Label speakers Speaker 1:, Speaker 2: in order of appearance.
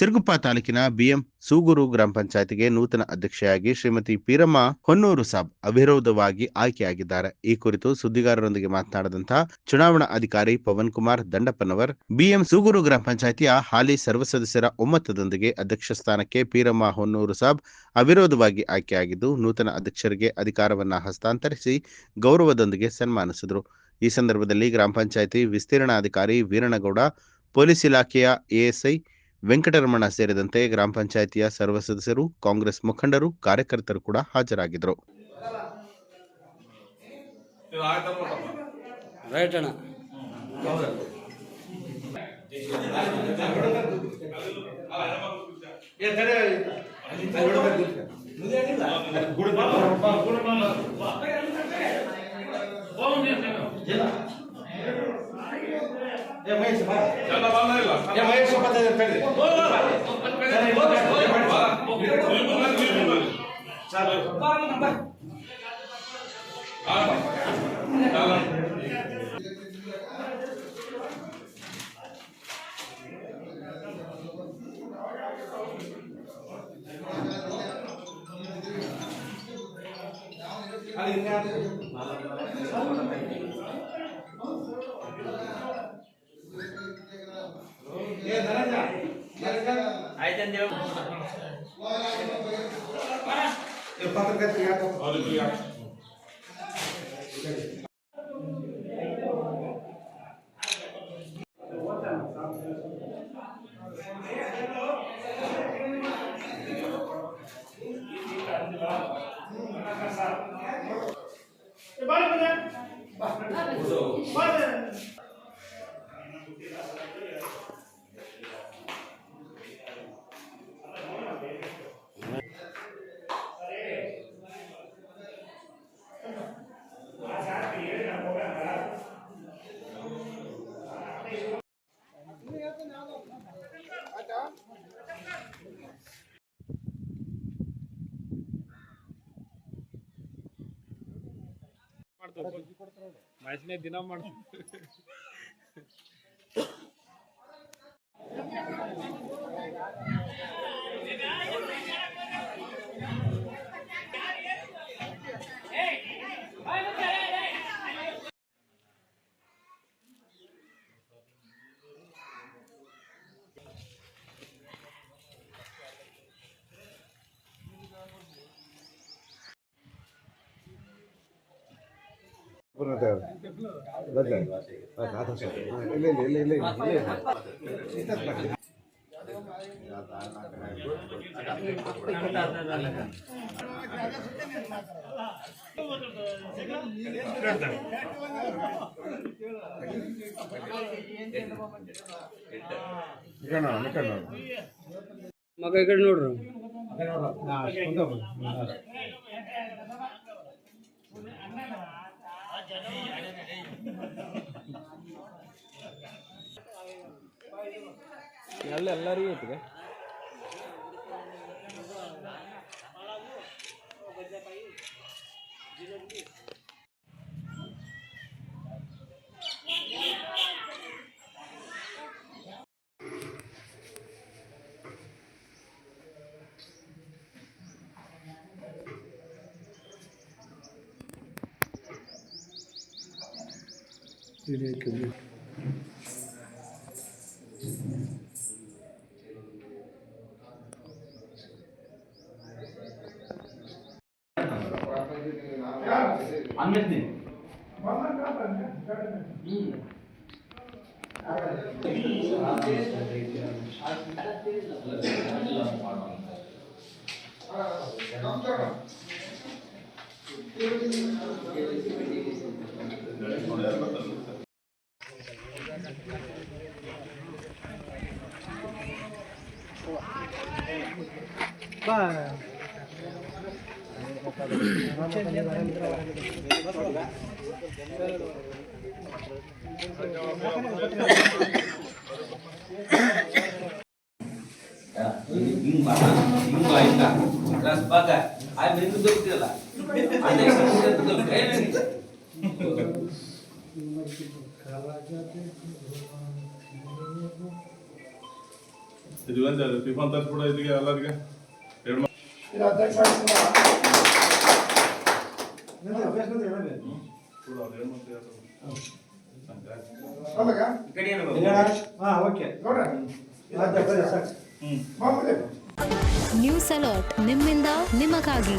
Speaker 1: ಸಿರುಗುಪ್ಪ ತಾಲೂಕಿನ ಬಿಎಂ ಸೂಗೂರು ಗ್ರಾಮ ಪಂಚಾಯತಿಗೆ ನೂತನ ಅಧ್ಯಕ್ಷೆಯಾಗಿ ಶ್ರೀಮತಿ ಪೀರಮ್ಮ ಹೊನ್ನೂರು ಸಾಬ್ ಅವಿರೋಧವಾಗಿ ಆಯ್ಕೆಯಾಗಿದ್ದಾರೆ. ಈ ಕುರಿತು ಸುದ್ದಿಗಾರರೊಂದಿಗೆ ಮಾತನಾಡಿದಂತಹ ಚುನಾವಣಾ ಅಧಿಕಾರಿ ಪವನ್ ಕುಮಾರ್ ದಂಡಪ್ಪನವರ್, ಬಿಎಂ ಸೂಗೂರು ಗ್ರಾಮ ಪಂಚಾಯತಿಯ ಹಾಲಿ ಸರ್ವ ಸದಸ್ಯರ ಒಮ್ಮತದೊಂದಿಗೆ ಅಧ್ಯಕ್ಷ ಸ್ಥಾನಕ್ಕೆ ಪೀರಮ್ಮ ಹೊನ್ನೂರು ಸಾಬ್ ಅವಿರೋಧವಾಗಿ ಆಯ್ಕೆಯಾಗಿದ್ದು, ನೂತನ ಅಧ್ಯಕ್ಷರಿಗೆ ಅಧಿಕಾರವನ್ನು ಹಸ್ತಾಂತರಿಸಿ ಗೌರವದೊಂದಿಗೆ ಸನ್ಮಾನಿಸಿದರು. ಈ ಸಂದರ್ಭದಲ್ಲಿ ಗ್ರಾಮ ಪಂಚಾಯತಿ ವಿಸ್ತೀರ್ಣಾಧಿಕಾರಿ ವೀರಣ್ಣಗೌಡ, ಪೊಲೀಸ್ ಇಲಾಖೆಯ ಎಎಸ್ಐ ವೆಂಕಟರಮಣ ಸೇರಿದಂತೆ ಗ್ರಾಮ ಪಂಚಾಯಿತಿಯ ಸರ್ವ ಸದಸ್ಯರು, ಕಾಂಗ್ರೆಸ್ ಮುಖಂಡರು, ಕಾರ್ಯಕರ್ತರು ಕೂಡ ಹಾಜರಾಗಿದ್ದರು.
Speaker 2: ದಿನ ಮಾಡ್ತೀವಿ.
Speaker 3: ಮಗ ಈ ಕಡೆ ನೋಡ್ರಿ.
Speaker 2: ಎಲ್ಲರಿಗೂ ಐತಿಗೆ
Speaker 4: ಇದು ಒಂದು ಟಿಫನ್ ತರಿಸ್ಬಿಡ ಇದಕ್ಕೆ ಎಲ್ಲರಿಗೆ ಎರಡು
Speaker 5: ನ್ಯೂಸ್ ಅಲರ್ಟ್ ನಿಮ್ಮಿಂದ ನಿಮಗಾಗಿ.